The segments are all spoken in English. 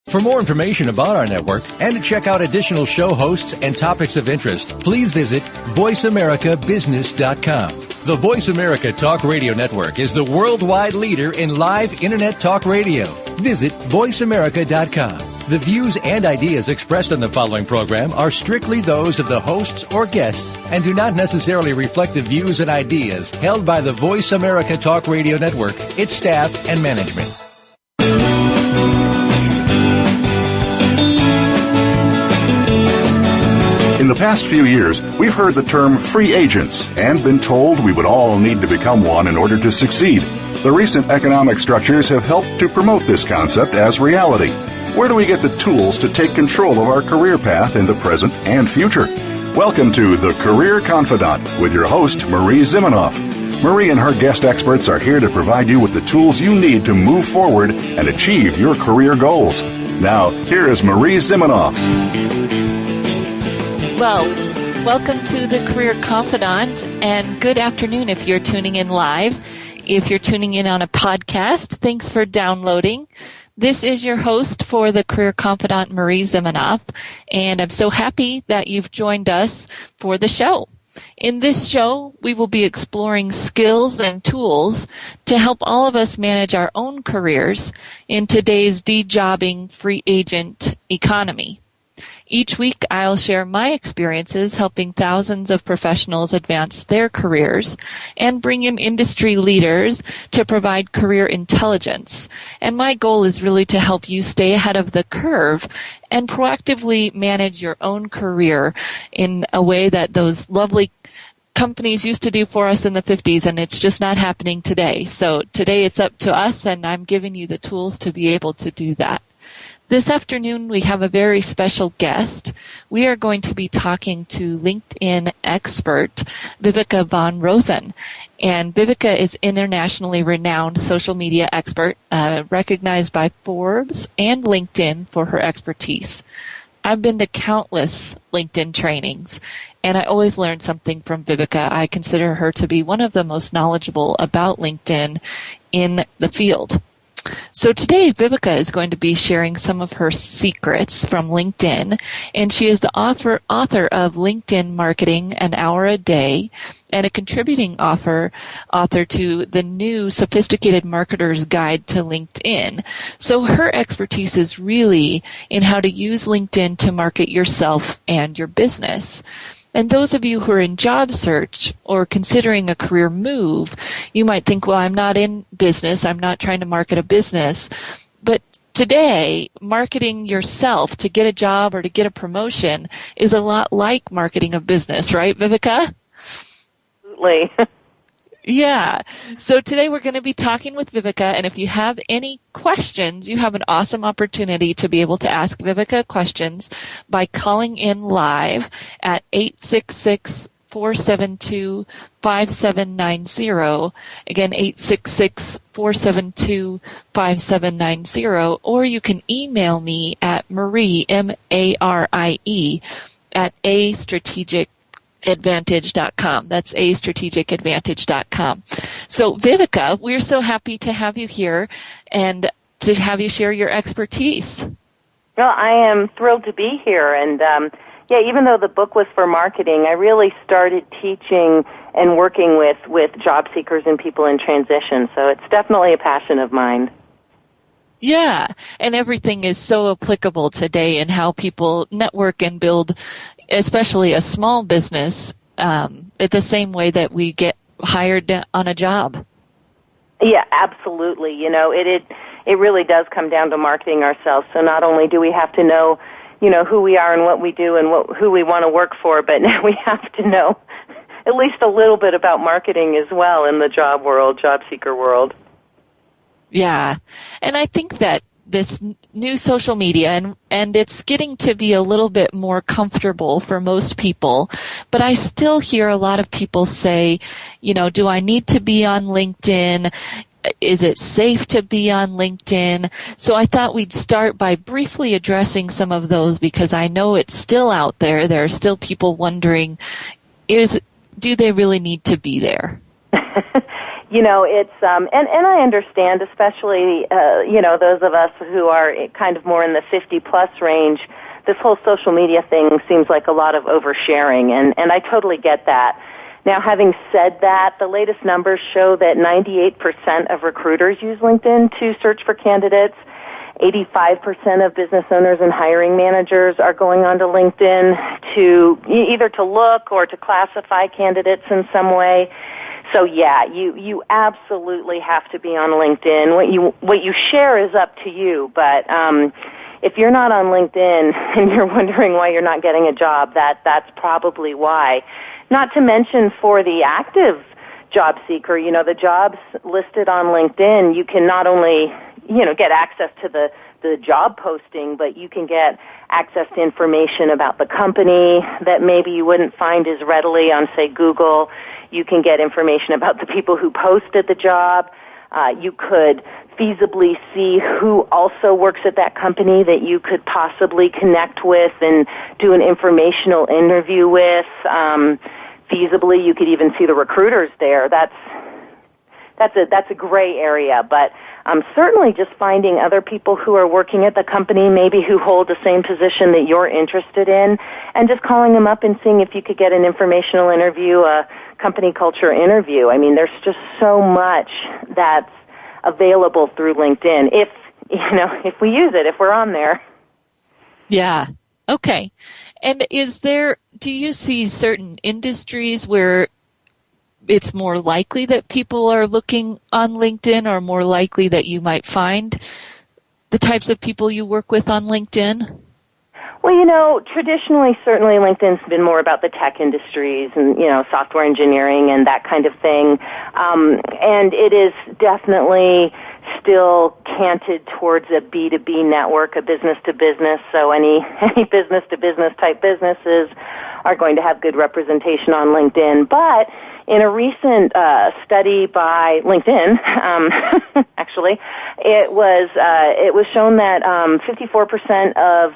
For more information about our network and to check out additional show hosts and topics of interest, please visit voiceamericabusiness.com. The Voice America Talk Radio Network is the worldwide leader in live Internet talk radio. Visit voiceamerica.com. The views and ideas expressed on the following program are strictly those of the hosts or guests and do not necessarily reflect the views and ideas held by the Voice America Talk Radio Network, its staff, and management. In the past few years, we've heard the term free agents and been told we would all need to become one in order to succeed. The recent economic structures have helped to promote this concept as reality. Where do we get the tools to take control of our career path in the present and future? Welcome to The Career Confidant with your host, Marie Zimenoff. Marie and her guest experts are here to provide you with the tools you need to move forward and achieve your career goals. Now, here is Marie Zimenoff. Well, welcome to the Career Confidant, and good afternoon if you're tuning in live. If you're tuning in on a podcast, thanks for downloading. This is your host for the Career Confidant, Marie Zimenoff, and I'm so happy that you've joined us for the show. In this show, we will be exploring skills and tools to help all of us manage our own careers in today's de-jobbing free agent economy. Each week, I'll share my experiences helping thousands of professionals advance their careers and bring in industry leaders to provide career intelligence. And my goal is really to help you stay ahead of the curve and proactively manage your own career in a way that those lovely companies used to do for us in the 50s, and it's just not happening today. So today it's up to us, and I'm giving you the tools to be able to do that. This afternoon, we have a very special guest. We are going to be talking to LinkedIn expert Viveka Von Rosen. And Viveka is internationally renowned social media expert, recognized by Forbes and LinkedIn for her expertise. I've been to countless LinkedIn trainings, and I always learn something from Viveka. I consider her to be one of the most knowledgeable about LinkedIn in the field. So today, Viveka is going to be sharing some of her secrets from LinkedIn, and she is the author of LinkedIn Marketing An Hour a Day and a contributing author to the new Sophisticated Marketer's Guide to LinkedIn. So her expertise is really in how to use LinkedIn to market yourself and your business. And those of you who are in job search or considering a career move, you might think, well, I'm not in business. I'm not trying to market a business. But today, marketing yourself to get a job or to get a promotion is a lot like marketing a business, right, Viveka? Absolutely. Yeah. So today we're going to be talking with Viveka, and if you have any questions, you have an awesome opportunity to be able to ask Viveka questions by calling in live at 866-472-5790. Again, 866-472-5790. Or you can email me at Marie, M-A-R-I-E, at astrategicadvantage.com. That's astrategicadvantage.com. So, Viveka, we're so happy to have you here and to have you share your expertise. Well, I am thrilled to be here. And, even though the book was for marketing, I really started teaching and working with job seekers and people in transition. So it's definitely a passion of mine. Yeah, and everything is so applicable today in how people network and build, especially a small business, the same way that we get hired on a job. Yeah, absolutely. You know, it really does come down to marketing ourselves. So not only do we have to know, who we are and what we do and who we want to work for, but now we have to know at least a little bit about marketing as well in the job seeker world. Yeah, and I think that this new social media, and it's getting to be a little bit more comfortable for most people, but I still hear a lot of people say, do I need to be on LinkedIn? Is it safe to be on LinkedIn? So I thought we'd start by briefly addressing some of those because I know it's still out there. There are still people wondering, do they really need to be there? It's and I understand, especially those of us who are kind of more in the 50+ range. This whole social media thing seems like a lot of oversharing, and I totally get that. Now, having said that, the latest numbers show that 98% of recruiters use LinkedIn to search for candidates. 85% of business owners and hiring managers are going onto LinkedIn to either to look or to classify candidates in some way. So yeah, you absolutely have to be on LinkedIn. What you share is up to you, but if you're not on LinkedIn and you're wondering why you're not getting a job, that's probably why. Not to mention for the active job seeker, the jobs listed on LinkedIn, you can not only get access to the job posting, but you can get access to information about the company that maybe you wouldn't find as readily on, say, Google. You can get information about the people who posted the job. You could feasibly see who also works at that company that you could possibly connect with and do an informational interview with. Feasibly, you could even see the recruiters there. That's a gray area, but certainly just finding other people who are working at the company, maybe who hold the same position that you're interested in, and just calling them up and seeing if you could get an informational interview, a company culture interview. I mean, there's just so much that's available through LinkedIn if we use it, if we're on there. Yeah. Okay. And do you see certain industries where it's more likely that people are looking on LinkedIn, or more likely that you might find the types of people you work with on LinkedIn? Well, traditionally, certainly LinkedIn's been more about the tech industries and, software engineering and that kind of thing. And it is definitely still canted towards a B2B network, a business-to-business. So any business-to-business type businesses are going to have good representation on LinkedIn. But in a recent study by LinkedIn, actually, it was shown that 54% of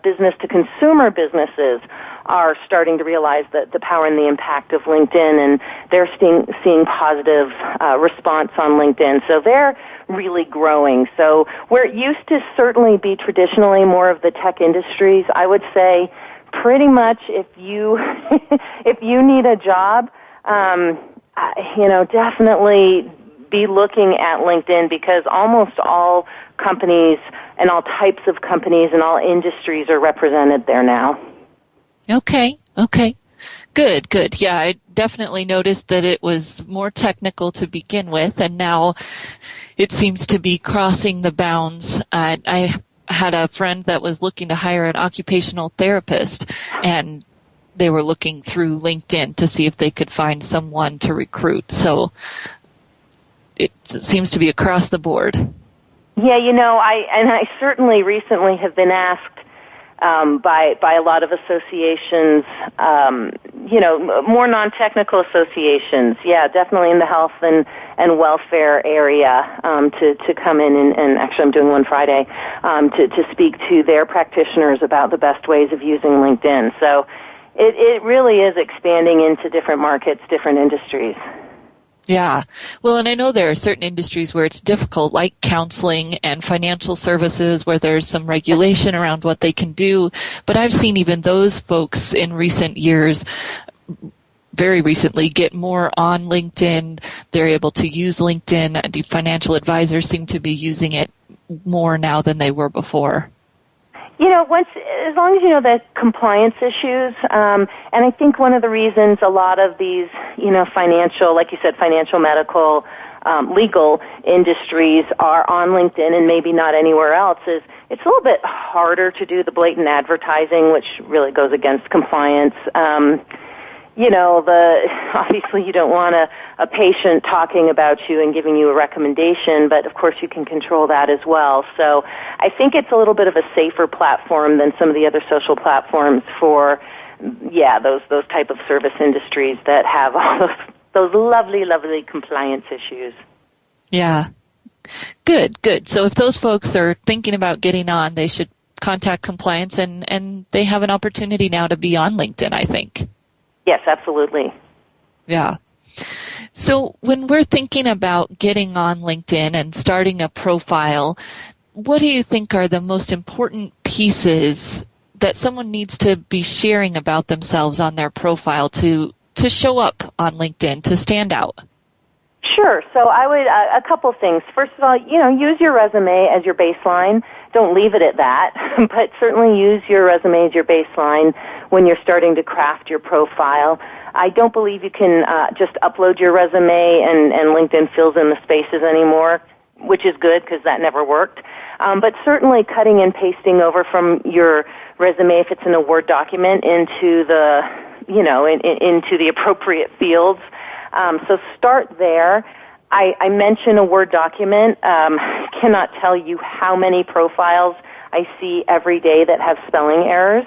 business-to-consumer businesses are starting to realize the power and the impact of LinkedIn, and they're seeing positive response on LinkedIn. So they're really growing. So where it used to certainly be traditionally more of the tech industries, I would say pretty much if you if you need a job, definitely be looking at LinkedIn, because almost all companies and all types of companies and all industries are represented there now. Okay. Good. Yeah, I definitely noticed that it was more technical to begin with, and now it seems to be crossing the bounds. I had a friend that was looking to hire an occupational therapist, and they were looking through LinkedIn to see if they could find someone to recruit. So it seems to be across the board. Yeah, I certainly recently have been asked by a lot of associations, more non-technical associations. Yeah, definitely in the health and welfare area, to come in and actually I'm doing one Friday, to speak to their practitioners about the best ways of using LinkedIn. So it really is expanding into different markets, different industries. Yeah. Well, and I know there are certain industries where it's difficult, like counseling and financial services, where there's some regulation around what they can do. But I've seen even those folks in recent years, very recently, get more on LinkedIn. They're able to use LinkedIn. The financial advisors seem to be using it more now than they were before. As long as you know the compliance issues, and I think one of the reasons a lot of these, financial, like you said, financial, medical, legal industries are on LinkedIn and maybe not anywhere else is it's a little bit harder to do the blatant advertising, which really goes against compliance. Obviously you don't want a patient talking about you and giving you a recommendation, but of course you can control that as well. So I think it's a little bit of a safer platform than some of the other social platforms for, those type of service industries that have all those lovely, lovely compliance issues. Yeah. Good. So if those folks are thinking about getting on, they should contact compliance, and they have an opportunity now to be on LinkedIn, I think. Yes, absolutely. Yeah. So when we're thinking about getting on LinkedIn and starting a profile, what do you think are the most important pieces that someone needs to be sharing about themselves on their profile to show up on LinkedIn, to stand out? Sure. So I would, a couple things. First of all, use your resume as your baseline. Don't leave it at that, but certainly use your resume as your baseline when you're starting to craft your profile. I don't believe you can just upload your resume and LinkedIn fills in the spaces anymore, which is good because that never worked. But certainly cutting and pasting over from your resume, if it's in a Word document, into the, into the appropriate fields. So start there. I mention a Word document. Cannot tell you how many profiles I see every day that have spelling errors,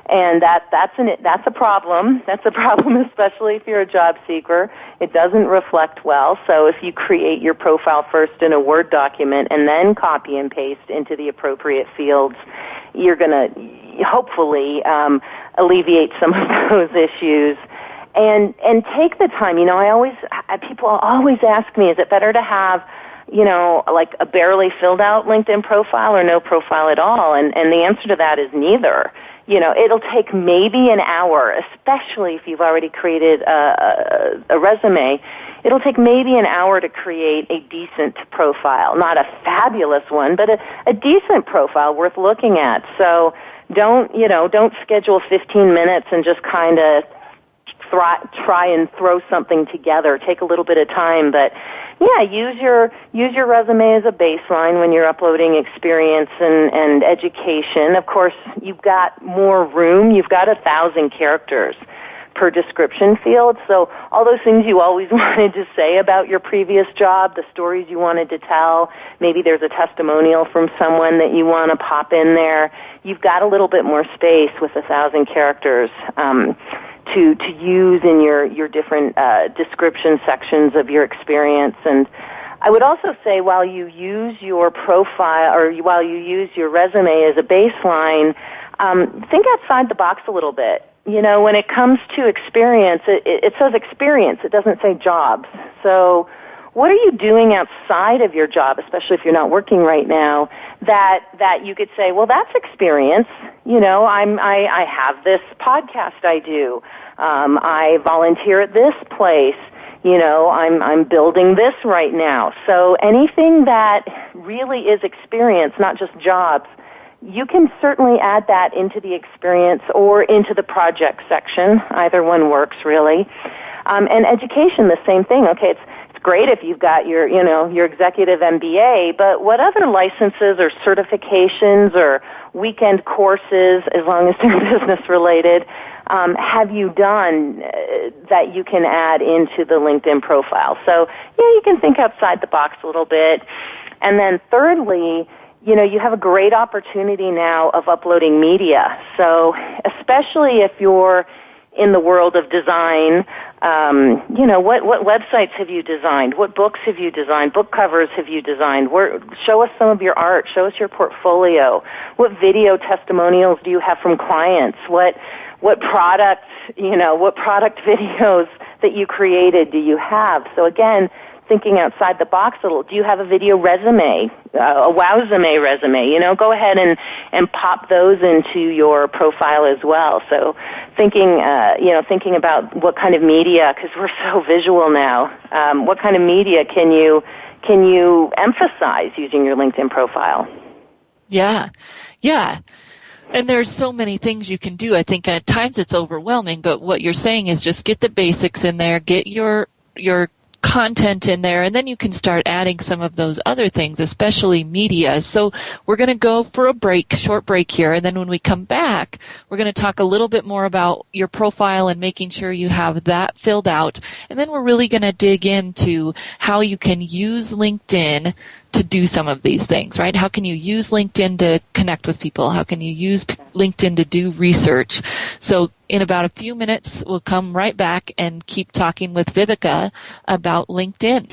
and that's a problem. That's a problem, especially if you're a job seeker. It doesn't reflect well. So if you create your profile first in a Word document and then copy and paste into the appropriate fields, you're going to hopefully alleviate some of those issues. And take the time. People always ask me, is it better to have, like a barely filled out LinkedIn profile or no profile at all? And the answer to that is neither. It'll take maybe an hour, especially if you've already created a resume. It'll take maybe an hour to create a decent profile. Not a fabulous one, but a decent profile worth looking at. So don't schedule 15 minutes and just kind of try and throw something together. Take a little bit of time, but yeah, use your resume as a baseline when you're uploading experience and education. Of course, you've got more room. You've got 1,000 characters per description field. So all those things you always wanted to say about your previous job, the stories you wanted to tell, maybe there's a testimonial from someone that you want to pop in there. You've got a little bit more space with 1,000 characters to use in your different description sections of your experience. And I would also say while you use your profile or while you use your resume as a baseline, think outside the box a little bit. When it comes to experience, it says experience. It doesn't say jobs. So what are you doing outside of your job, especially if you're not working right now, that you could say, well, that's experience. I have this podcast I do. I volunteer at this place. I'm building this right now. So anything that really is experience, not just jobs, you can certainly add that into the experience or into the project section. Either one works, really. And education, the same thing. Okay, it's great if you've got your executive MBA, but what other licenses or certifications or weekend courses, as long as they're business related, have you done that you can add into the LinkedIn profile? So, you can think outside the box a little bit. And then thirdly, you have a great opportunity now of uploading media. So especially if you're in the world of design, what websites have you designed? What books have you designed? Book covers have you designed? Show us some of your art. Show us your portfolio. What video testimonials do you have from clients? What product videos that you created do you have? So again, thinking outside the box a little. Do you have a video resume, a Wowzame resume? Go ahead and pop those into your profile as well. So thinking about what kind of media, because we're so visual now, what kind of media can you emphasize using your LinkedIn profile? Yeah. And there's so many things you can do. I think at times it's overwhelming, but what you're saying is just get the basics in there, get your content in there, and then you can start adding some of those other things, especially media. So we're going to go for a short break here, and then when we come back, we're going to talk a little bit more about your profile and making sure you have that filled out. And then we're really going to dig into how you can use LinkedIn to do some of these things, right? How can you use LinkedIn to connect with people? How can you use LinkedIn to do research? So in about a few minutes, we'll come right back and keep talking with Viveka about LinkedIn.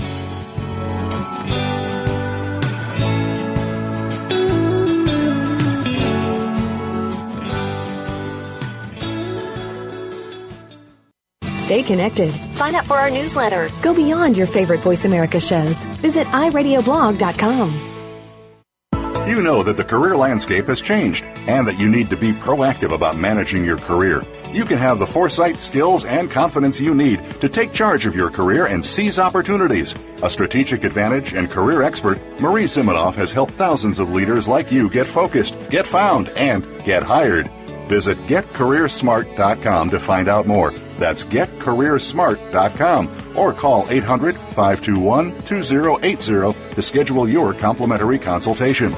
Stay connected. Sign up for our newsletter. Go beyond your favorite Voice America shows. Visit iradioblog.com. You know that the career landscape has changed and that you need to be proactive about managing your career. You can have the foresight, skills, and confidence you need to take charge of your career and seize opportunities. A strategic advantage and career expert, Marie Zimenoff has helped thousands of leaders like you get focused, get found, and get hired. Visit getcareersmart.com to find out more. That's getcareersmart.com or call 800-521-2080 to schedule your complimentary consultation.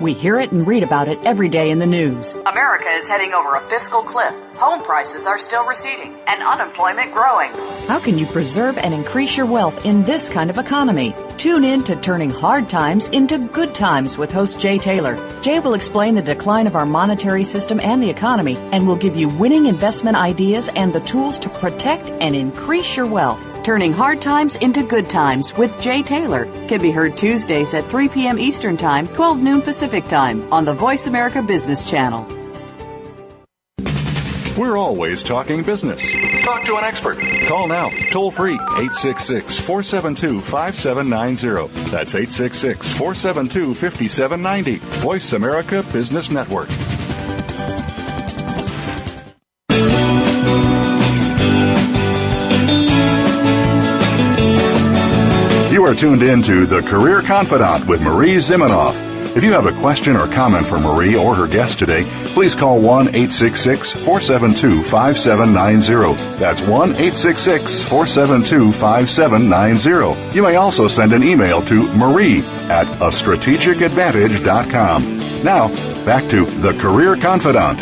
We hear it and read about it every day in the news. America is heading over a fiscal cliff. Home prices are still receding and unemployment growing. How can you preserve and increase your wealth in this kind of economy? Tune in to Turning Hard Times into Good Times with host Jay Taylor. Jay will explain the decline of our monetary system and the economy and will give you winning investment ideas and the tools to protect and increase your wealth. Turning Hard Times into Good Times with Jay Taylor can be heard Tuesdays at 3 p.m. Eastern Time, 12 noon Pacific Time on the Voice America Business Channel. We're always talking business. Talk to an expert. Call now, toll free, 866-472-5790. That's 866-472-5790. Voice America Business Network. You are tuned in to The Career Confidant with Marie Zimenoff. If you have a question or comment for Marie or her guest today, please call 1-866-472-5790. That's 1-866-472-5790. You may also send an email to marie@astrategicadvantage.com. Now, back to The Career Confidant.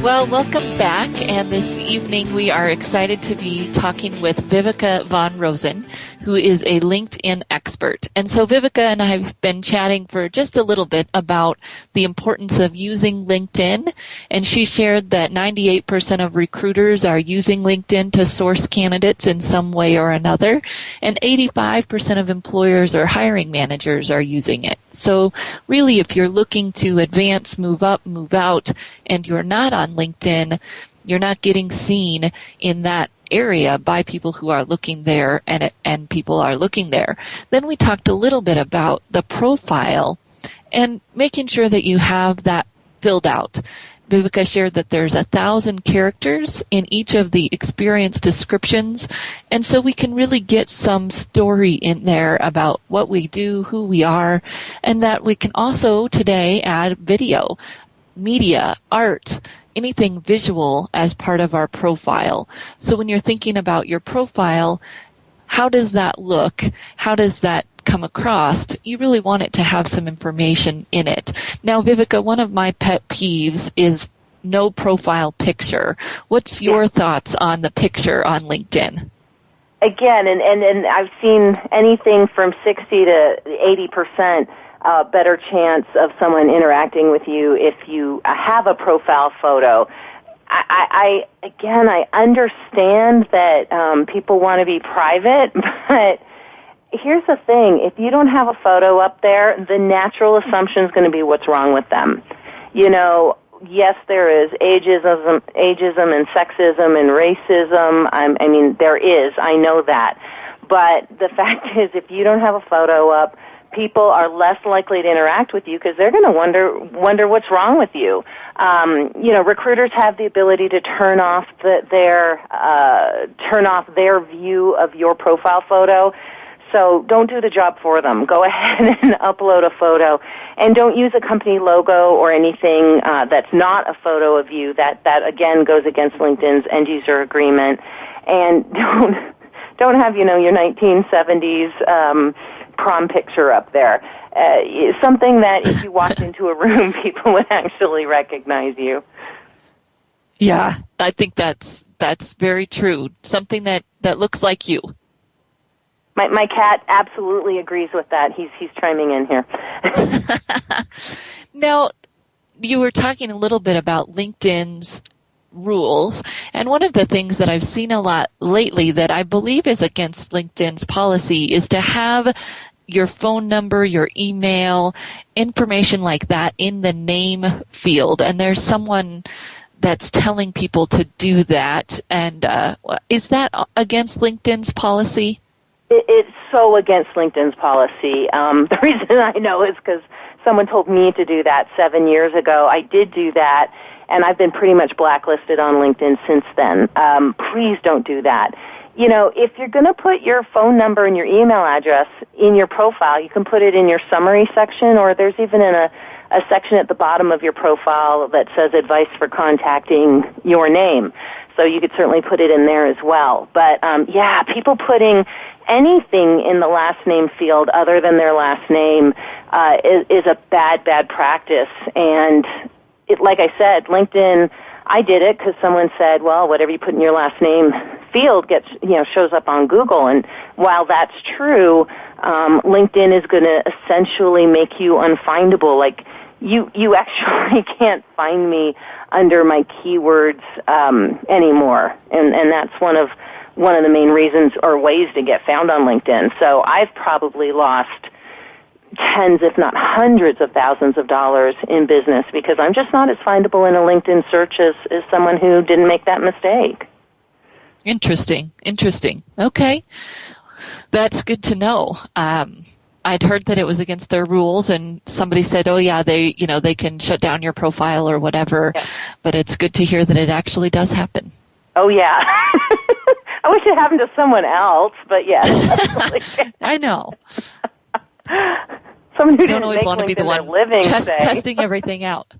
Well, welcome back, and this evening we are excited to be talking with Viveka von Rosen, who is a LinkedIn expert. And so Viveka and I have been chatting for just a little bit about the importance of using LinkedIn, and she shared that 98% of recruiters are using LinkedIn to source candidates in some way or another, and 85% of employers or hiring managers are using it. So really, if you're looking to advance, move up, move out, and you're not on LinkedIn, you're not getting seen in that area by people who are looking there and people are looking there. Then we talked a little bit about the profile and making sure that you have that filled out. Viveka shared that there's 1,000 characters in each of the experience descriptions, and so we can really get some story in there about what we do, who we are, and that we can also today add video, media, art, anything visual as part of our profile. So when you're thinking about your profile, how does that look? How does that come across? You really want it to have some information in it. Now, Viveka, one of my pet peeves is no profile picture. What's your thoughts on the picture on LinkedIn? Again, and I've seen anything from 60 to 80% better chance of someone interacting with you if you have a profile photo. I understand that people want to be private, but here's the thing. If you don't have a photo up there, the natural assumption is going to be what's wrong with them. You know, yes, there is ageism and sexism and racism. I mean, there is. I know that. But the fact is, if you don't have a photo up, people are less likely to interact with you because they're going to wonder what's wrong with you. You know, recruiters have the ability to turn off their view of your profile photo. So don't do the job for them. Go ahead and upload a photo, and don't use a company logo or anything that's not a photo of you. That again goes against LinkedIn's end user agreement. And don't have your 1970s prom picture up there. Something that if you walked into a room, people would actually recognize you. Yeah, I think that's very true. Something that looks like you. My cat absolutely agrees with that. He's chiming in here. Now, you were talking a little bit about LinkedIn's rules, and one of the things that I've seen a lot lately that I believe is against LinkedIn's policy is to have your phone number, your email, information like that in the name field. And there's someone that's telling people to do that. And is that against LinkedIn's policy? It's so against LinkedIn's policy. The reason I know is because someone told me to do that 7 years ago. I did do that, and I've been pretty much blacklisted on LinkedIn since then. Please don't do that. You know, if you're going to put your phone number and your email address in your profile, you can put it in your summary section, or there's even in a section at the bottom of your profile that says advice for contacting your name. So you could certainly put it in there as well. But, yeah, people putting anything in the last name field other than their last name is a bad practice. And like I said, LinkedIn, I did it because someone said, well, whatever you put in your last name field shows up on Google. And while that's true, LinkedIn is going to essentially make you unfindable. Like, you actually can't find me under my keywords anymore. And that's one of the main reasons or ways to get found on LinkedIn. So I've probably lost tens, if not hundreds of thousands of dollars in business because I'm just not as findable in a LinkedIn search as someone who didn't make that mistake. Interesting. Okay. That's good to know. I'd heard that it was against their rules, and somebody said, oh yeah, they can shut down your profile or whatever, yeah. But it's good to hear that it actually does happen. Oh yeah. I wish it happened to someone else, but yes. I know. Someone who don't always want to be the one testing everything out.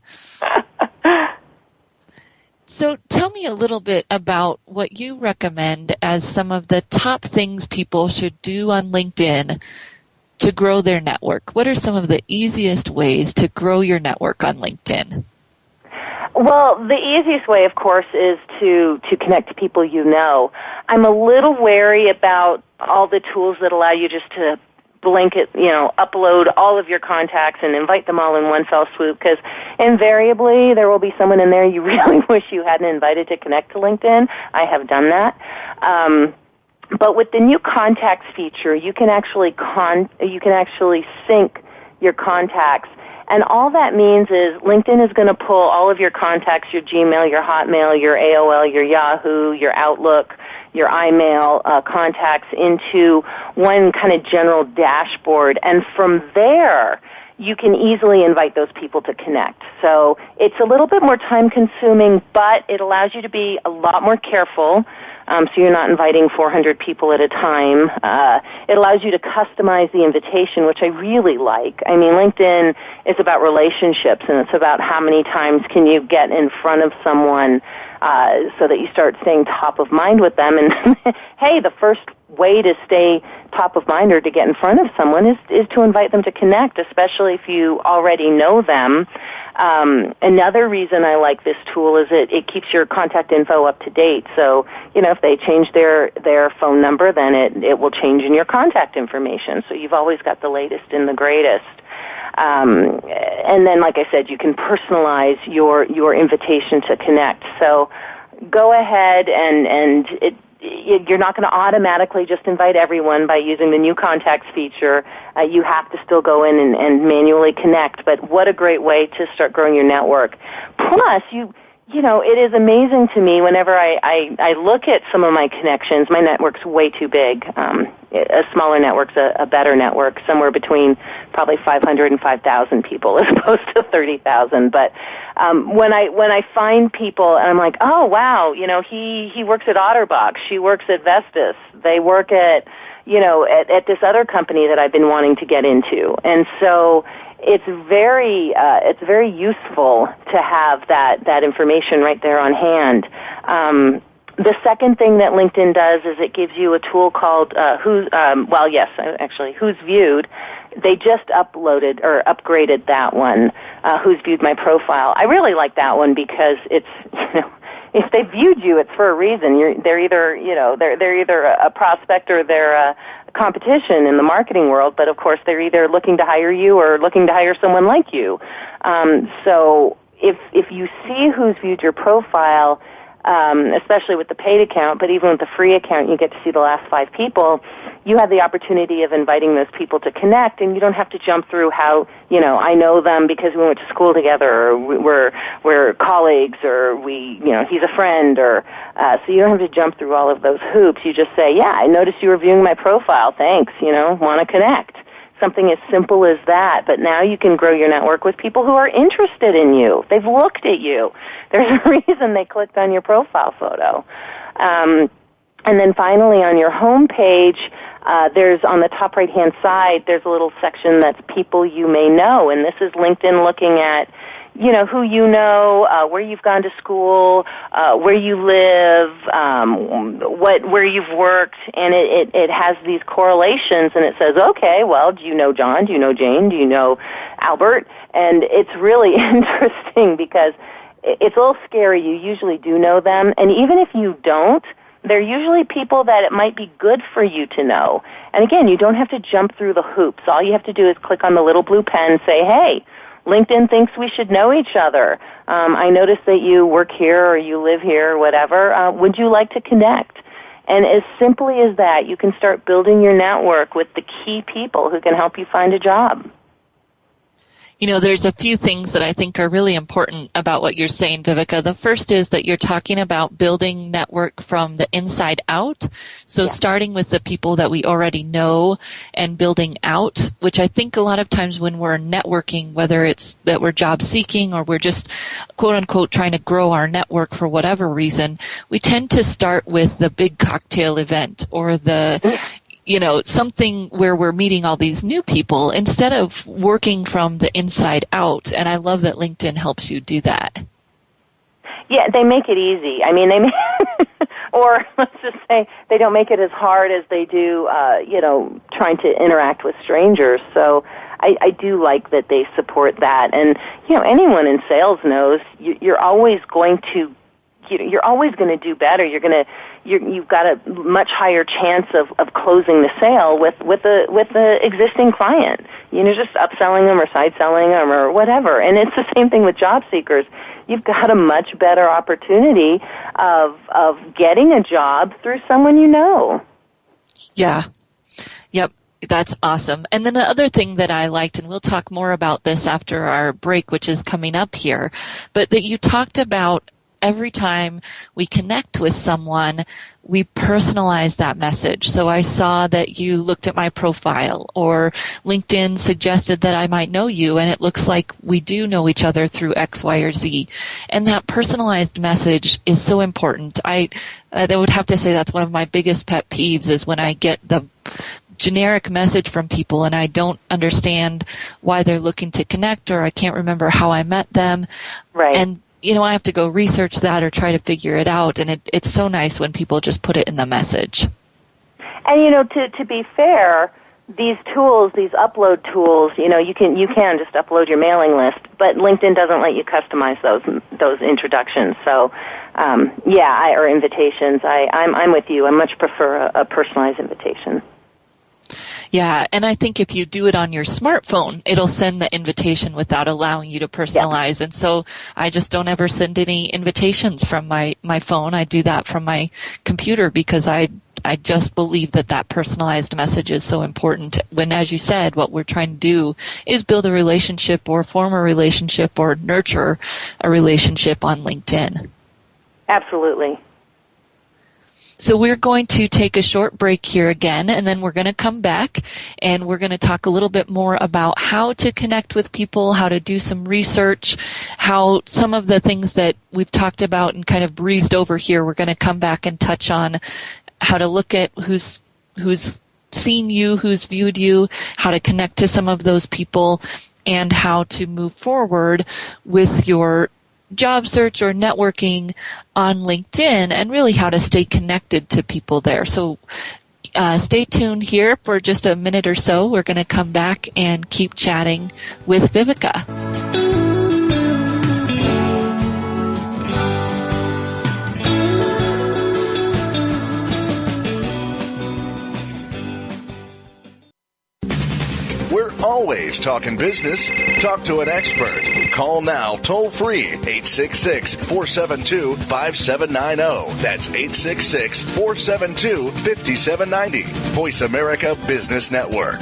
So tell me a little bit about what you recommend as some of the top things people should do on LinkedIn to grow their network. What are some of the easiest ways to grow your network on LinkedIn? Well, the easiest way, of course, is to connect to people you know. I'm a little wary about all the tools that allow you just to blanket, upload all of your contacts and invite them all in one fell swoop, because invariably there will be someone in there you really wish you hadn't invited to connect to LinkedIn. I have done that. But with the new contacts feature, you can actually sync your contacts. And all that means is LinkedIn is going to pull all of your contacts, your Gmail, your Hotmail, your AOL, your Yahoo, your Outlook, your iMail contacts into one kind of general dashboard. And from there, you can easily invite those people to connect. So it's a little bit more time consuming, but it allows you to be a lot more careful. So you're not inviting 400 people at a time. It allows you to customize the invitation, which I really like. I mean, LinkedIn is about relationships, and it's about how many times can you get in front of someone so that you start staying top of mind with them. And, hey, the first way to stay top of mind or to get in front of someone is to invite them to connect, especially if you already know them. Another reason I like this tool is it keeps your contact info up to date. So, if they change their phone number, then it will change in your contact information. So you've always got the latest and the greatest. And then, like I said, you can personalize your invitation to connect. So go ahead and you're not going to automatically just invite everyone by using the new contacts feature. You have to still go in and manually connect. But what a great way to start growing your network. Plus, it is amazing to me whenever I look at some of my connections. My network's way too big. A smaller network's a better network, somewhere between probably 500 and 5,000 people as opposed to 30,000. But when I find people and I'm like, oh wow, he works at Otterbox, she works at Vestas, they work at this other company that I've been wanting to get into, and so it's very useful to have that information right there on hand. The second thing that LinkedIn does is it gives you a tool called Who's Viewed. They just uploaded or upgraded that one, Who's Viewed My Profile. I really like that one because it's, if they viewed you, it's for a reason. They're either a prospect or they're a competition in the marketing world, but of course they're either looking to hire you or looking to hire someone like you. So if you see who's viewed your profile, especially with the paid account, but even with the free account, you get to see the last 5 people. You have the opportunity of inviting those people to connect, and you don't have to jump through how, I know them because we went to school together, or we're colleagues, or he's a friend, or so you don't have to jump through all of those hoops. You just say, yeah, I noticed you were viewing my profile. Thanks, want to connect. Something as simple as that, but now you can grow your network with people who are interested in you. They've looked at you. There's a reason they clicked on your profile photo. And then finally, on your home page, there's on the top right-hand side, there's a little section that's people you may know, and this is LinkedIn looking at who you know, where you've gone to school, where you live, where you've worked, and it has these correlations, and it says, okay, well, do you know John? Do you know Jane? Do you know Albert? And it's really interesting because it's a little scary. You usually do know them, and even if you don't, they're usually people that it might be good for you to know. And again, you don't have to jump through the hoops. All you have to do is click on the little blue pen, say, hey, LinkedIn thinks we should know each other. I noticed that you work here or you live here or whatever. Would you like to connect? And as simply as that, you can start building your network with the key people who can help you find a job. There's a few things that I think are really important about what you're saying, Viveka. The first is that you're talking about building network from the inside out. So starting with the people that we already know and building out, which I think a lot of times when we're networking, whether it's that we're job seeking or we're just quote unquote trying to grow our network for whatever reason, we tend to start with the big cocktail event or the something where we're meeting all these new people instead of working from the inside out. And I love that LinkedIn helps you do that. Yeah, they make it easy. I mean, or let's just say they don't make it as hard as they do, trying to interact with strangers. So I do like that they support that. And, anyone in sales knows you're always going to do better. You've got a much higher chance of closing the sale with the existing client. Just upselling them or side selling them or whatever. And it's the same thing with job seekers. You've got a much better opportunity of getting a job through someone you know. Yeah. Yep. That's awesome. And then the other thing that I liked, and we'll talk more about this after our break, which is coming up here, but that you talked about every time we connect with someone, we personalize that message. So I saw that you looked at my profile, or LinkedIn suggested that I might know you, and it looks like we do know each other through X, Y, or Z. And that personalized message is so important. I would have to say that's one of my biggest pet peeves is when I get the generic message from people and I don't understand why they're looking to connect, or I can't remember how I met them. Right. And I have to go research that or try to figure it out, and it's so nice when people just put it in the message. And, to be fair, these tools, these upload tools, you can just upload your mailing list, but LinkedIn doesn't let you customize those introductions. So, or invitations. I'm with you. I much prefer a personalized invitation. Yeah, and I think if you do it on your smartphone, it'll send the invitation without allowing you to personalize. Yeah. And so I just don't ever send any invitations from my phone. I do that from my computer because I just believe that personalized message is so important when, as you said, what we're trying to do is build a relationship or form a relationship or nurture a relationship on LinkedIn. Absolutely. So we're going to take a short break here again, and then we're going to come back, and we're going to talk a little bit more about how to connect with people, how to do some research, how some of the things that we've talked about and kind of breezed over here, we're going to come back and touch on how to look at who's seen you, who's viewed you, how to connect to some of those people, and how to move forward with your job search or networking on LinkedIn, and really how to stay connected to people there. So stay tuned here for just a minute or so. We're going to come back and keep chatting with Viveka. We're always talking business. Talk to an expert. Call now toll free 866-472-5790. That's 866-472-5790. Voice America Business Network.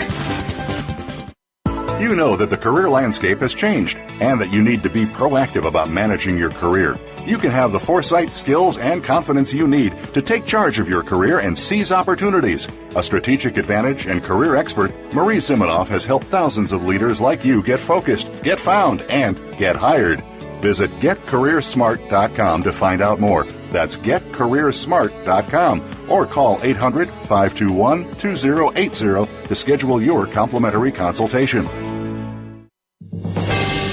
You know that the career landscape has changed and that you need to be proactive about managing your career. You can have the foresight, skills, and confidence you need to take charge of your career and seize opportunities. A strategic advantage and career expert, Marie Zimenoff has helped thousands of leaders like you get focused, get found, and get hired. Visit getcareersmart.com to find out more. That's getcareersmart.com or call 800-521-2080 to schedule your complimentary consultation.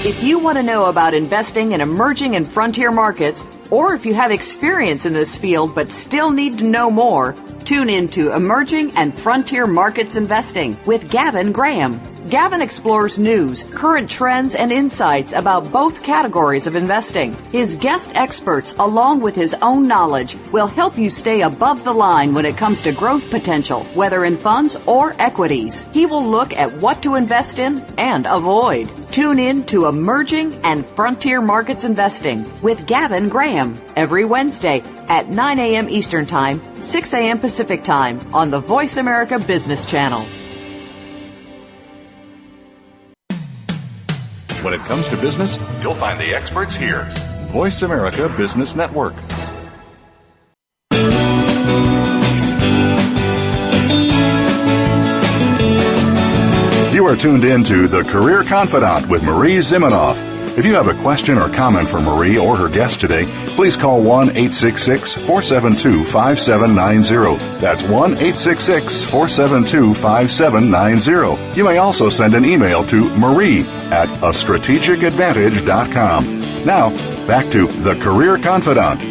If you want to know about investing in emerging and frontier markets, or if you have experience in this field but still need to know more, tune in to Emerging and Frontier Markets Investing with Gavin Graham. Gavin explores news, current trends, and insights about both categories of investing. His guest experts, along with his own knowledge, will help you stay above the line when it comes to growth potential, whether in funds or equities. He will look at what to invest in and avoid. Tune in to Emerging and Frontier Markets Investing with Gavin Graham every Wednesday at 9 a.m. Eastern Time, 6 a.m. Pacific Time on the Voice America Business Channel. When it comes to business, you'll find the experts here. Voice America Business Network. You are tuned in to The Career Confidant with Marie Zimenoff. If you have a question or comment for Marie or her guest today, please call 1-866-472-5790. That's 1-866-472-5790. You may also send an email to marie@astrategicadvantage.com. Now, back to The Career Confidant.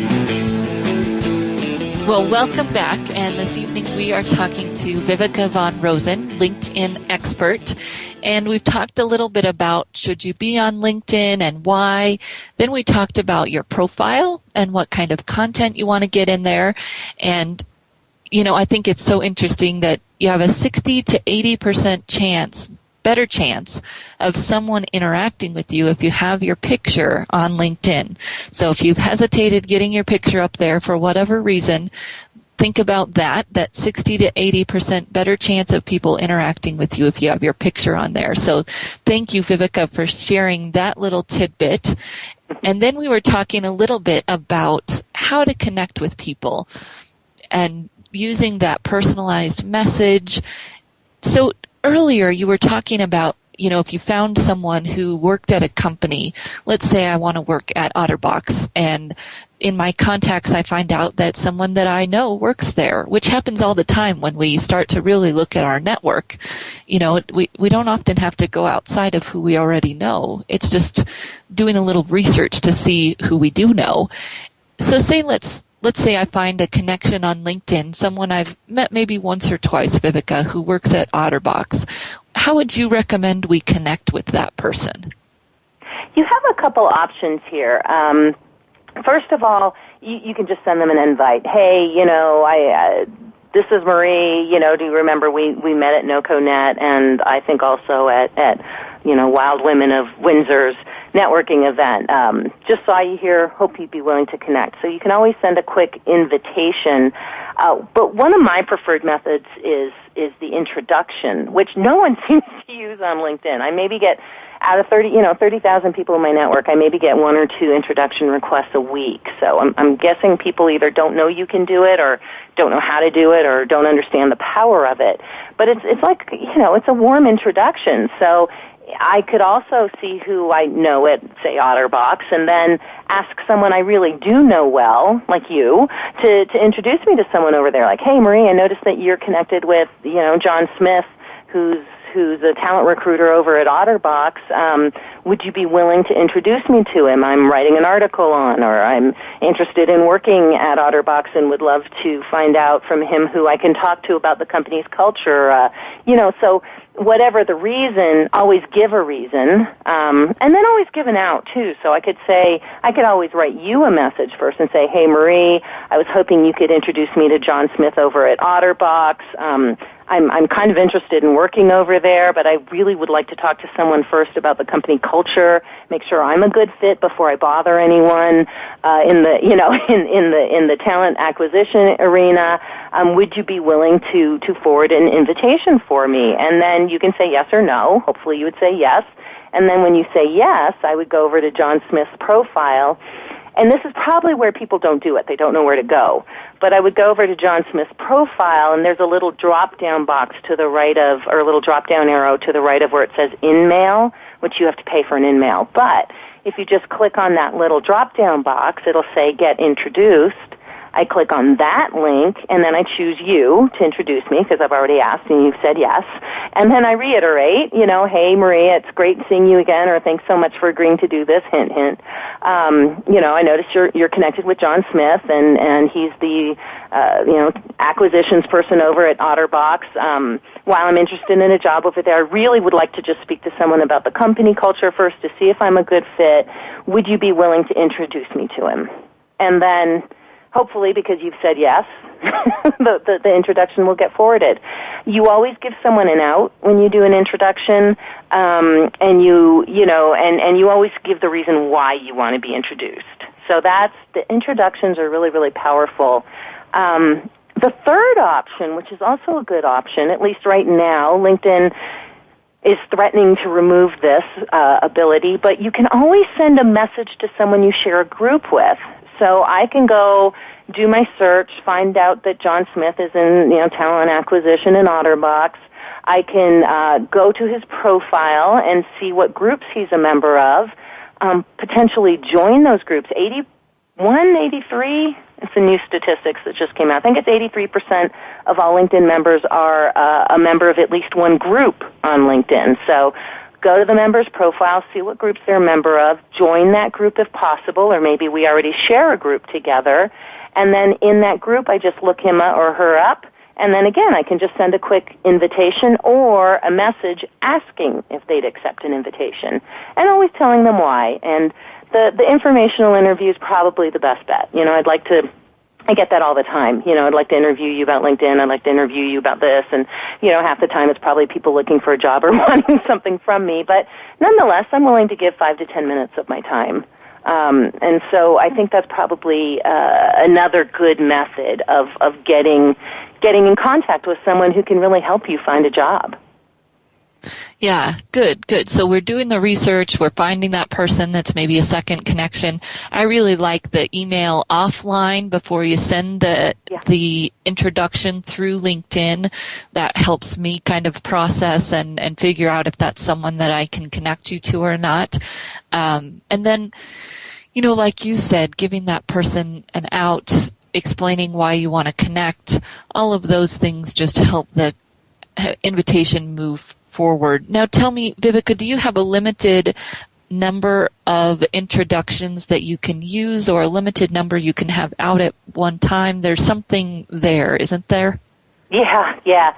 Well, welcome back, and this evening we are talking to Viveka Von Rosen, LinkedIn expert, and we've talked a little bit about should you be on LinkedIn and why. Then we talked about your profile and what kind of content you want to get in there, and I think it's so interesting that you have a 60 to 80% better chance of someone interacting with you if you have your picture on LinkedIn. So if you've hesitated getting your picture up there for whatever reason, think about that 60 to 80% better chance of people interacting with you if you have your picture on there. So thank you, Viveka, for sharing that little tidbit. And then we were talking a little bit about how to connect with people and using that personalized message. So earlier, you were talking about, if you found someone who worked at a company, let's say I want to work at OtterBox, and in my contacts I find out that someone that I know works there, which happens all the time when we start to really look at our network. We don't often have to go outside of who we already know. It's just doing a little research to see who we do know. So let's say I find a connection on LinkedIn, someone I've met maybe once or twice, Viveka, who works at OtterBox. How would you recommend we connect with that person? You have a couple options here. First of all, you can just send them an invite. Hey, this is Marie. Do you remember we met at NocoNet, and I think also at Wild Women of Windsor's networking event. Just saw you here. Hope you'd be willing to connect. So you can always send a quick invitation. But one of my preferred methods is the introduction, which no one seems to use on LinkedIn. I maybe get out of 30,000 people in my network, I maybe get one or two introduction requests a week. So I'm guessing people either don't know you can do it or don't know how to do it or don't understand the power of it. But it's like, it's a warm introduction. So I could also see who I know at, say, OtterBox, and then ask someone I really do know well, like you, to introduce me to someone over there. Like, hey, Marie, I noticed that you're connected with, John Smith, who's a talent recruiter over at OtterBox. Would you be willing to introduce me to him? I'm writing an article on, or I'm interested in working at OtterBox and would love to find out from him who I can talk to about the company's culture. So whatever the reason, always give a reason, and then always give an out, too. So I could always write you a message first and say, hey, Marie, I was hoping you could introduce me to John Smith over at OtterBox. I'm kind of interested in working over there, but I really would like to talk to someone first about the company culture, make sure I'm a good fit before I bother anyone in the talent acquisition arena. Would you be willing to forward an invitation for me? And then you can say yes or no. Hopefully you would say yes. And then when you say yes, I would go over to John Smith's profile. And this is probably where people don't do it. They don't know where to go. But I would go over to John Smith's profile, and there's a little drop-down box to the right of, or a little drop-down arrow to the right of where it says in-mail, which you have to pay for an in-mail. But if you just click on that little drop-down box, it'll say get introduced. I click on that link, and then I choose you to introduce me because I've already asked and you've said yes. And then I reiterate, hey, Maria, it's great seeing you again, or thanks so much for agreeing to do this, hint, hint. I noticed you're connected with John Smith, and he's the, acquisitions person over at OtterBox. While I'm interested in a job over there, I really would like to just speak to someone about the company culture first to see if I'm a good fit. Would you be willing to introduce me to him? And then hopefully, because you've said yes, the introduction will get forwarded. You always give someone an out when you do an introduction, and you always give the reason why you want to be introduced. So the introductions are really, really powerful. The third option, which is also a good option, at least right now, LinkedIn is threatening to remove this ability, but you can always send a message to someone you share a group with. So I can go do my search, find out that John Smith is in, talent acquisition in OtterBox. I can go to his profile and see what groups he's a member of, potentially join those groups. 83, it's the new statistics that just came out. I think it's 83% of all LinkedIn members are a member of at least one group on LinkedIn. So go to the member's profile, see what groups they're a member of, join that group if possible, or maybe we already share a group together, and then in that group I just look him or her up, and then again I can just send a quick invitation or a message asking if they'd accept an invitation, and always telling them why. And the informational interview is probably the best bet. I get that all the time. I'd like to interview you about LinkedIn. I'd like to interview you about this. And, half the time it's probably people looking for a job or wanting something from me. But nonetheless, I'm willing to give 5 to 10 minutes of my time. And so I think that's probably another good method of getting in contact with someone who can really help you find a job. Yeah, good. So we're doing the research. We're finding that person that's maybe a second connection. I really like the email offline before you send the introduction through LinkedIn. That helps me kind of process and figure out if that's someone that I can connect you to or not. And then, like you said, giving that person an out, explaining why you want to connect, all of those things just help the invitation move forward. Now tell me, Viveka, do you have a limited number of introductions that you can use, or a limited number you can have out at one time? There's something there, isn't there? Yeah.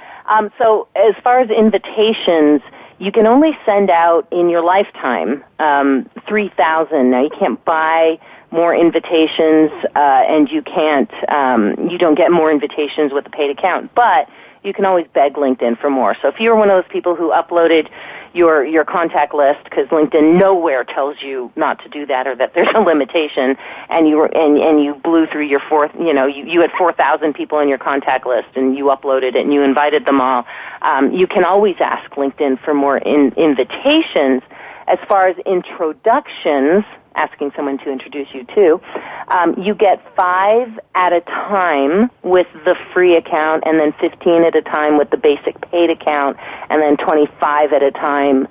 So as far as invitations, you can only send out in your lifetime 3,000. Now you can't buy more invitations, and you don't get more invitations with a paid account, but you can always beg LinkedIn for more. So if you're one of those people who uploaded your contact list, because LinkedIn nowhere tells you not to do that or that there's a limitation, and you blew through your you had 4,000 people in your contact list and you uploaded it and you invited them all, you can always ask LinkedIn for more invitations. As far as introductions, asking someone to introduce you to, you get 5 at a time with the free account, and then 15 at a time with the basic paid account, and then 25 at a time.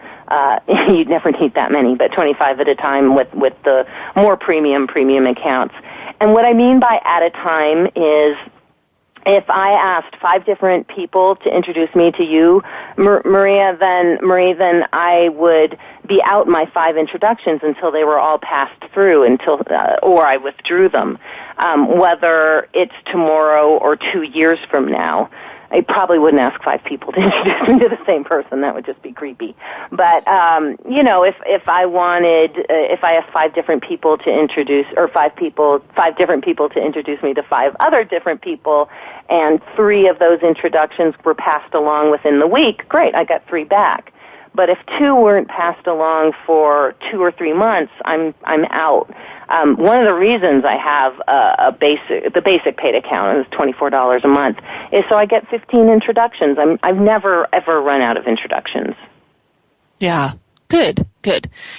You'd never need that many, but 25 at a time with the more premium accounts. And what I mean by at a time is, if I asked 5 different people to introduce me to you, Marie, then I would be out my 5 introductions until they were all passed through, or I withdrew them, whether it's tomorrow or 2 years from now. I probably wouldn't ask 5 people to introduce me to the same person. That would just be creepy. But, if I asked 5 different people to introduce, or 5 different people to introduce me to 5 other different people, and 3 of those introductions were passed along within the week, great, I got 3 back. But if 2 weren't passed along for 2 or 3 months, I'm out. One of the reasons I have the basic paid account is $24 a month is so I get 15 introductions. I've never ever run out of introductions. Yeah, good.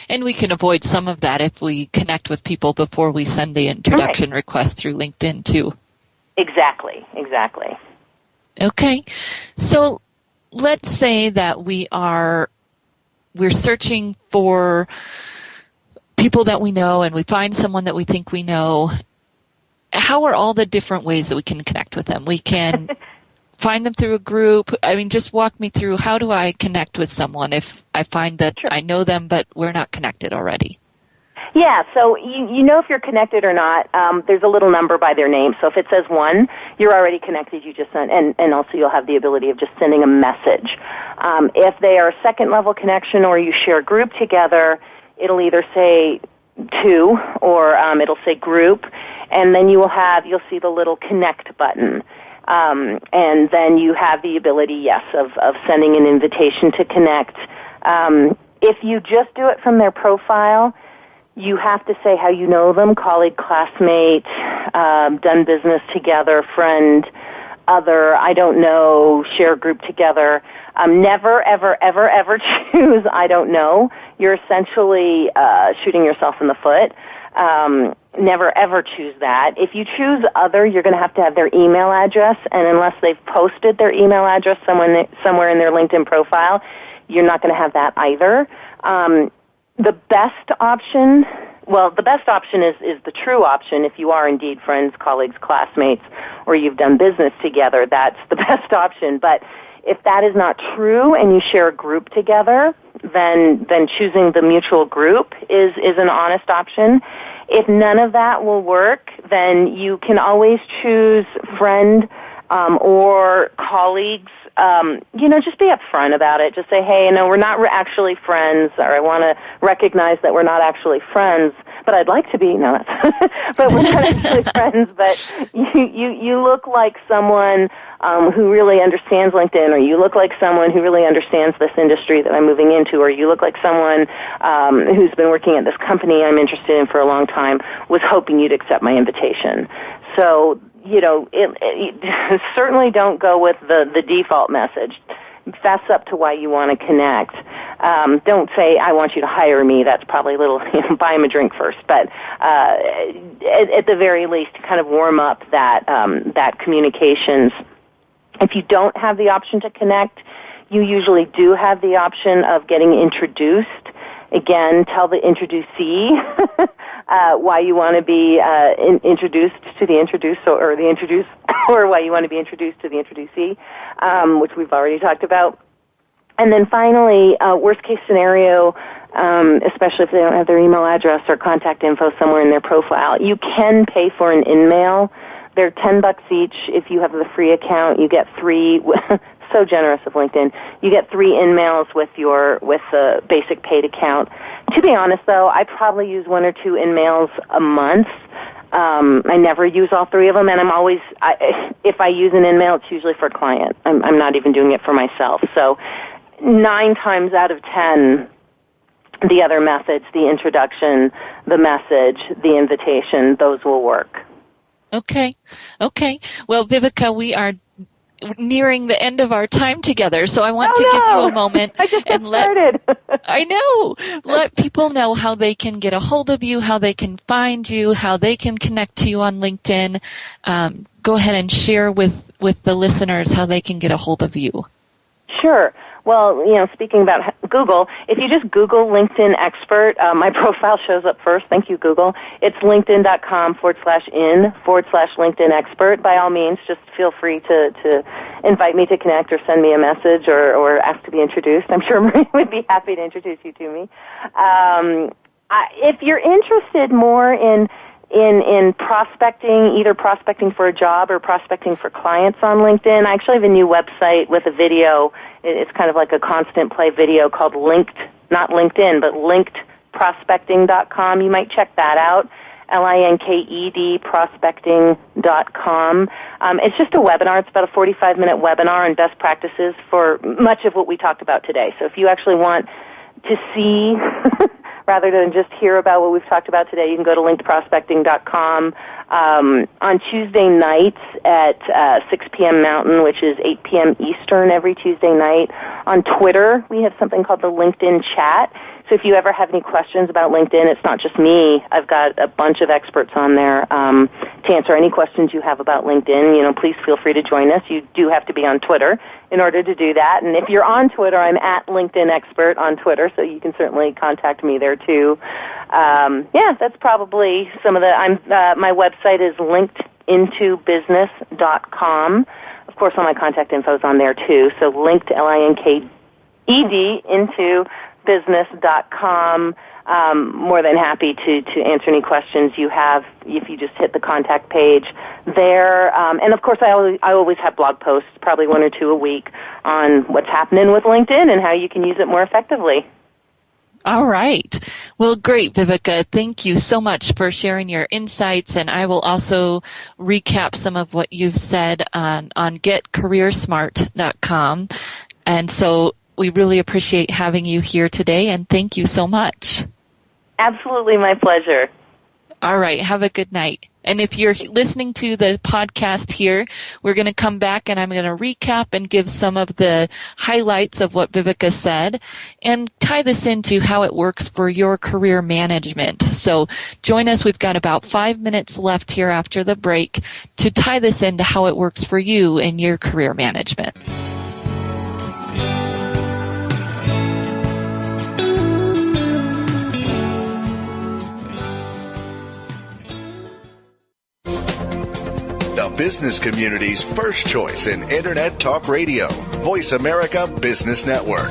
And we can avoid some of that if we connect with people before we send the introduction request through LinkedIn too. Exactly. Okay, so let's say that we're searching for people that we know and we find someone that we think we know. How are all the different ways that we can connect with them? We can find them through a group. I mean, just walk me through, how do I connect with someone if I find that I know them but we're not connected already? Yeah, so you know if you're connected or not. There's a little number by their name. So if it says 1, you're already connected. You just send, and also you'll have the ability of just sending a message. If they are a second-level connection or you share a group together, it'll either say 2 or it'll say group, and then you'll see the little connect button. And then you have the ability, of sending an invitation to connect. If you just do it from their profile, you have to say how you know them: colleague, classmate, done business together, friend, other, I don't know, share a group together. Never, ever, ever, ever choose I don't know. You're essentially shooting yourself in the foot. Never, ever choose that. If you choose other, you're going to have their email address, and unless they've posted their email address somewhere in their LinkedIn profile, you're not going to have that either. The best option is the true option. If you are indeed friends, colleagues, classmates, or you've done business together, that's the best option. But if that is not true and you share a group together, then choosing the mutual group is an honest option. If none of that will work, then you can always choose friend or colleagues. Just be upfront about it. Just say, hey, no, we're not actually friends, or I want to recognize that we're not actually friends, but I'd like to be. No, but we're not actually friends. But you look like someone who really understands LinkedIn, or you look like someone who really understands this industry that I'm moving into, or you look like someone who's been working at this company I'm interested in for a long time, was hoping you'd accept my invitation. So, certainly don't go with the default message. Fess up to why you want to connect. Don't say, I want you to hire me. That's probably a little, buy him a drink first. But at the very least, kind of warm up that communications. If you don't have the option to connect, you usually do have the option of getting introduced. Again, tell the introducee why you want to be introduced to the introduced, or the introduced, or why you want to be introduced to the introducee, which we've already talked about. And then finally, worst case scenario, especially if they don't have their email address or contact info somewhere in their profile, you can pay for an in-mail. They're $10 each. If you have the free account, you get 3. So generous of LinkedIn. You get 3 in-mails with the basic paid account. To be honest, though, I probably use 1 or 2 in-mails a month. I never use all 3 of them, and if I use an in-mail, it's usually for a client. I'm not even doing it for myself. So 9 times out of 10, the other methods, the introduction, the message, the invitation, those will work. Okay. Well, Vivica, we are nearing the end of our time together, so I want to give you a moment and let people know how they can get a hold of you, how they can find you, how they can connect to you on LinkedIn. Go ahead and share with the listeners how they can get a hold of you. Sure. Well, speaking about Google, if you just Google LinkedIn Expert, my profile shows up first. Thank you, Google. It's linkedin.com/in/LinkedIn Expert. By all means, just feel free to invite me to connect or send me a message or ask to be introduced. I'm sure Marie would be happy to introduce you to me. If you're interested more in in prospecting, either prospecting for a job or prospecting for clients on LinkedIn. I actually have a new website with a video. It's kind of like a constant play video called not LinkedIn, but linkedprospecting.com. You might check that out. LINKED prospecting.com. It's just a webinar. It's about a 45-minute webinar on best practices for much of what we talked about today. So if you actually want to see rather than just hear about what we've talked about today, you can go to linkedprospecting.com. On Tuesday nights at 6 p.m. Mountain, which is 8 p.m. Eastern every Tuesday night. On Twitter, we have something called the LinkedIn Chat. So if you ever have any questions about LinkedIn, it's not just me. I've got a bunch of experts on there to answer any questions you have about LinkedIn. Please feel free to join us. You do have to be on Twitter in order to do that. And if you're on Twitter, I'm at LinkedIn Expert on Twitter, so you can certainly contact me there too. That's probably some of the. My website is linkedintobusiness.com. Of course, all my contact info is on there too. So linked, LINKED, into business.com. More than happy to answer any questions you have if you just hit the contact page there. And of course, I always have blog posts, probably 1 or 2 a week, on what's happening with LinkedIn and how you can use it more effectively. All right. Well, great, Viveka. Thank you so much for sharing your insights. And I will also recap some of what you've said on getcareersmart.com. And so we really appreciate having you here today, and thank you so much. Absolutely, my pleasure. All right, have a good night. And if you're listening to the podcast here, we're going to come back and I'm going to recap and give some of the highlights of what Viveka said and tie this into how it works for your career management. So join us. We've got about 5 minutes left here after the break to tie this into how it works for you in your career management. The business community's first choice in Internet Talk Radio. Voice America Business Network.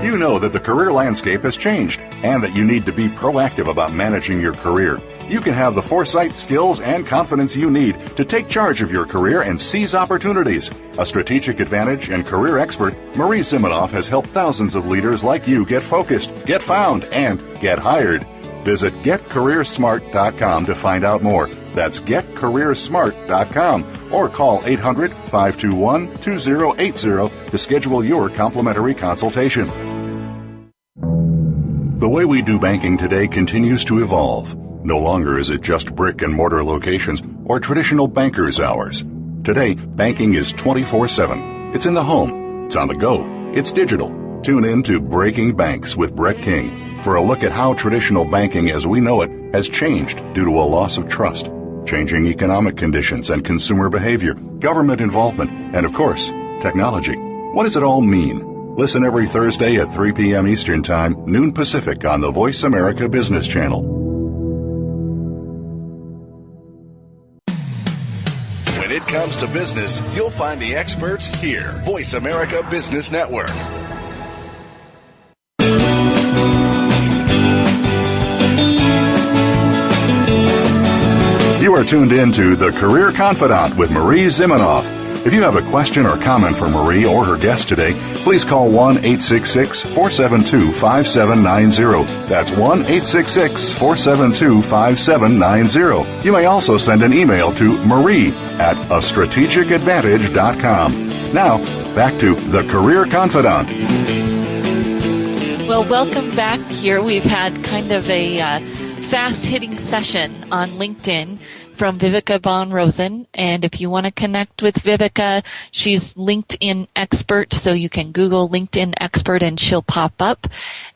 You know that the career landscape has changed and that you need to be proactive about managing your career. You can have the foresight, skills, and confidence you need to take charge of your career and seize opportunities. A strategic advantage and career expert, Marie Zimenoff has helped thousands of leaders like you get focused, get found, and get hired. Visit getcareersmart.com to find out more. That's getcareersmart.com or call 800-521-2080 to schedule your complimentary consultation. The way we do banking today continues to evolve. No longer is it just brick and mortar locations or traditional banker's hours. Today, banking is 24/7. It's in the home. It's on the go. It's digital. Tune in to Breaking Banks with Brett King for a look at how traditional banking as we know it has changed due to a loss of trust, changing economic conditions and consumer behavior, government involvement, and of course, technology. What does it all mean? Listen every Thursday at 3 p.m. Eastern Time, noon Pacific on the Voice America Business Channel. When it comes to business, you'll find the experts here. Voice America Business Network. You are tuned in to The Career Confidant with Marie Zimenoff. If you have a question or comment for Marie or her guest today, please call 1-866-472-5790. That's 1-866-472-5790. You may also send an email to marie@astrategicadvantage.com. Now, back to The Career Confidant. Well, welcome back here. We've had kind of a fast-hitting session on LinkedIn from Viveka Von Rosen. And if you want to connect with Viveka, she's LinkedIn Expert, so you can Google LinkedIn Expert and she'll pop up.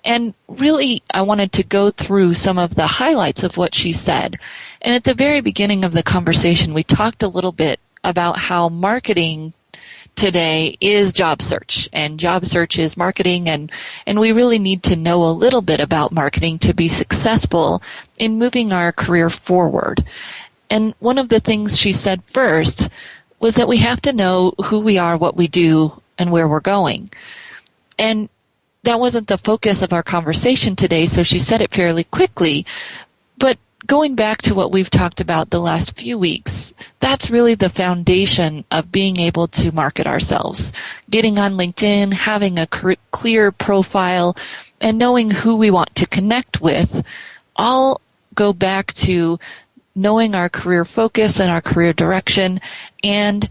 And really, I wanted to go through some of the highlights of what she said. And at the very beginning of the conversation, we talked a little bit about how marketing today is job search, and job search is marketing, and we really need to know a little bit about marketing to be successful in moving our career forward. And one of the things she said first was that we have to know who we are, what we do, and where we're going. And that wasn't the focus of our conversation today, so she said it fairly quickly. But going back to what we've talked about the last few weeks, that's really the foundation of being able to market ourselves. Getting on LinkedIn, having a clear profile, and knowing who we want to connect with all go back to knowing our career focus and our career direction and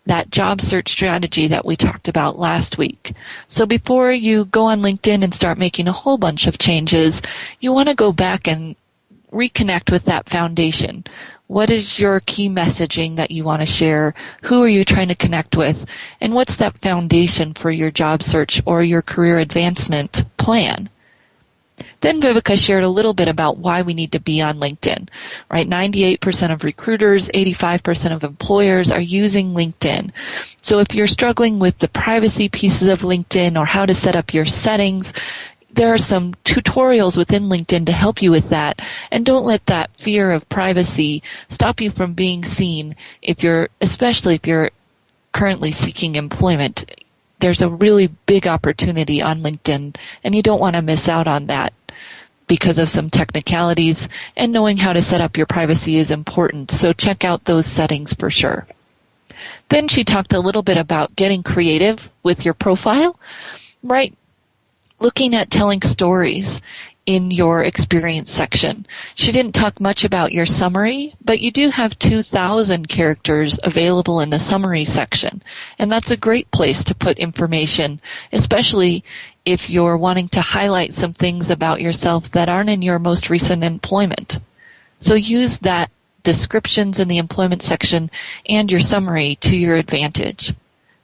that job search strategy that we talked about last week. So before you go on LinkedIn and start making a whole bunch of changes, you want to go back and reconnect with that foundation. What is your key messaging that you want to share? Who are you trying to connect with? And what's that foundation for your job search or your career advancement plan? Then Viveka shared a little bit about why we need to be on LinkedIn, right? 98% of recruiters, 85% of employers are using LinkedIn. So if you're struggling with the privacy pieces of LinkedIn or how to set up your settings, there are some tutorials within LinkedIn to help you with that. And don't let that fear of privacy stop you from being seen especially if you're currently seeking employment. There's a really big opportunity on LinkedIn, and you don't want to miss out on that because of some technicalities, and knowing how to set up your privacy is important. So check out those settings for sure. Then she talked a little bit about getting creative with your profile, right? Looking at telling stories in your experience section. She didn't talk much about your summary, but you do have 2,000 characters available in the summary section. And that's a great place to put information, especially if you're wanting to highlight some things about yourself that aren't in your most recent employment. So use that descriptions in the employment section and your summary to your advantage.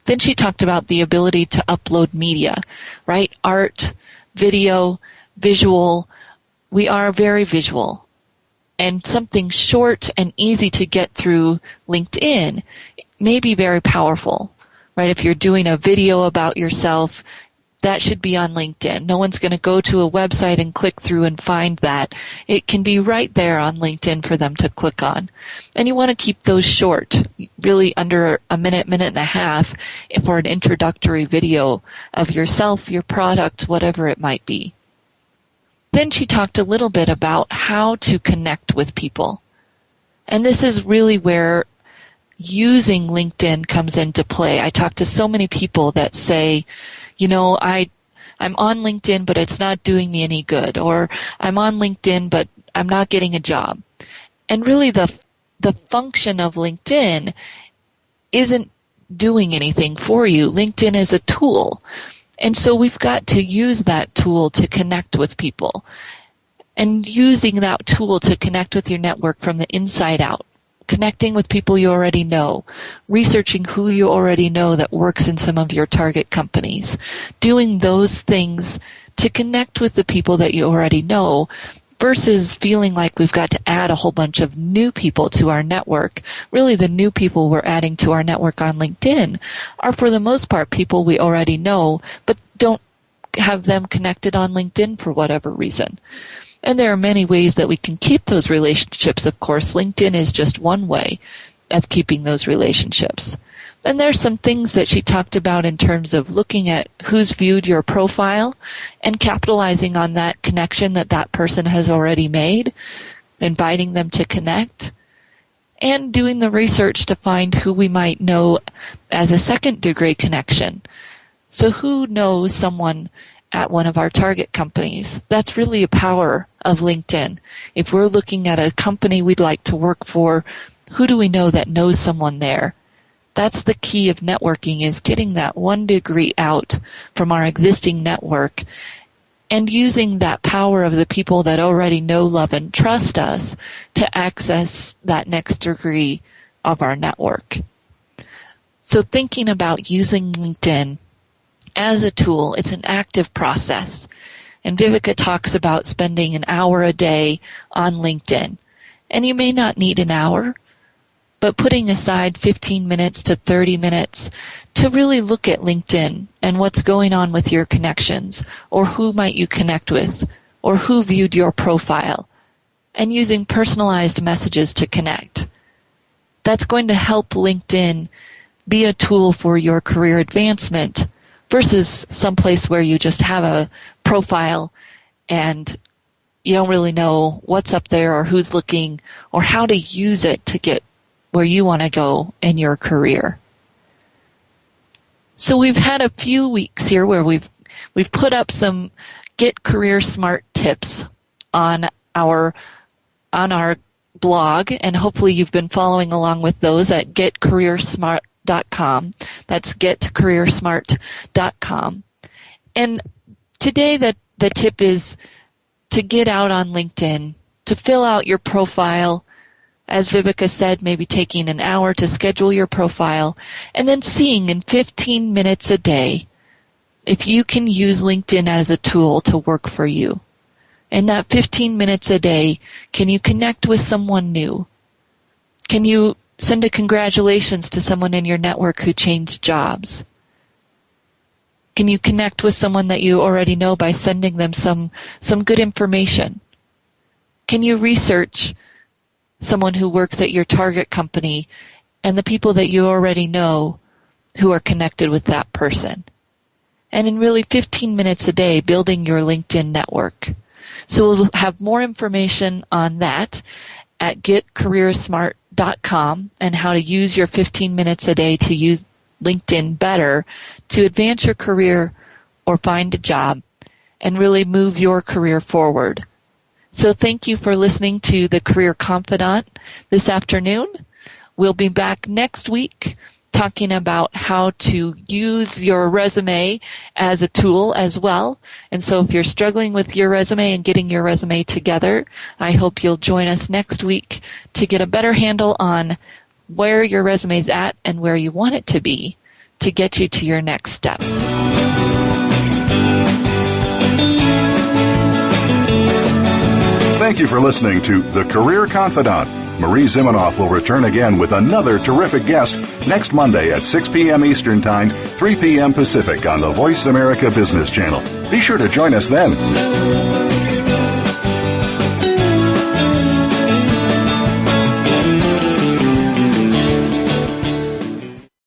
Then she talked about the ability to upload media, right? Art, video, visual. We are very visual. And something short and easy to get through LinkedIn may be very powerful, right? If you're doing a video about yourself, that should be on LinkedIn. No one's going to go to a website and click through and find that. It can be right there on LinkedIn for them to click on. And you want to keep those short, really under a minute, minute and a half, for an introductory video of yourself, your product, whatever it might be. Then she talked a little bit about how to connect with people. And this is really where using LinkedIn comes into play. I talk to so many people that say, I'm on LinkedIn, but it's not doing me any good. Or I'm on LinkedIn, but I'm not getting a job. And really the function of LinkedIn isn't doing anything for you. LinkedIn is a tool. And so we've got to use that tool to connect with people. And using that tool to connect with your network from the inside out. Connecting with people you already know, researching who you already know that works in some of your target companies, doing those things to connect with the people that you already know versus feeling like we've got to add a whole bunch of new people to our network. Really, the new people we're adding to our network on LinkedIn are for the most part people we already know, but don't have them connected on LinkedIn for whatever reason. And there are many ways that we can keep those relationships, of course. LinkedIn is just one way of keeping those relationships. And there's some things that she talked about in terms of looking at who's viewed your profile and capitalizing on that connection that person has already made, inviting them to connect, and doing the research to find who we might know as a second-degree connection. So who knows someone at one of our target companies? That's really a power of LinkedIn. If we're looking at a company we'd like to work for, who do we know that knows someone there? That's the key of networking, is getting that 1 degree out from our existing network and using that power of the people that already know, love, and trust us to access that next degree of our network. So thinking about using LinkedIn as a tool, it's an active process. And Viveka talks about spending an hour a day on LinkedIn. And you may not need an hour, but putting aside 15 minutes to 30 minutes to really look at LinkedIn and what's going on with your connections, or who might you connect with, or who viewed your profile, and using personalized messages to connect. That's going to help LinkedIn be a tool for your career advancement versus someplace where you just have a profile and you don't really know what's up there or who's looking or how to use it to get where you want to go in your career. So we've had a few weeks here where we've put up some Get Career Smart tips on our blog, and hopefully you've been following along with those at getcareersmart.com. That's getcareersmart.com. And today the tip is to get out on LinkedIn, to fill out your profile. As Vibeke said, maybe taking an hour to schedule your profile, and then seeing in 15 minutes a day if you can use LinkedIn as a tool to work for you. In that 15 minutes a day, can you connect with someone new? Can you send a congratulations to someone in your network who changed jobs? Can you connect with someone that you already know by sending them some good information? Can you research someone who works at your target company and the people that you already know who are connected with that person? And in really 15 minutes a day, building your LinkedIn network. So we'll have more information on that at getcareersmart.com and how to use your 15 minutes a day to use LinkedIn better to advance your career or find a job and really move your career forward. So thank you for listening to The Career Confidant this afternoon. We'll be back next week talking about how to use your resume as a tool as well. And so if you're struggling with your resume and getting your resume together, I hope you'll join us next week to get a better handle on where your resume's at and where you want it to be to get you to your next step. Thank you for listening to The Career Confidant. Marie Zimenoff will return again with another terrific guest next Monday at 6 p.m. Eastern Time, 3 p.m. Pacific on the Voice America Business Channel. Be sure to join us then.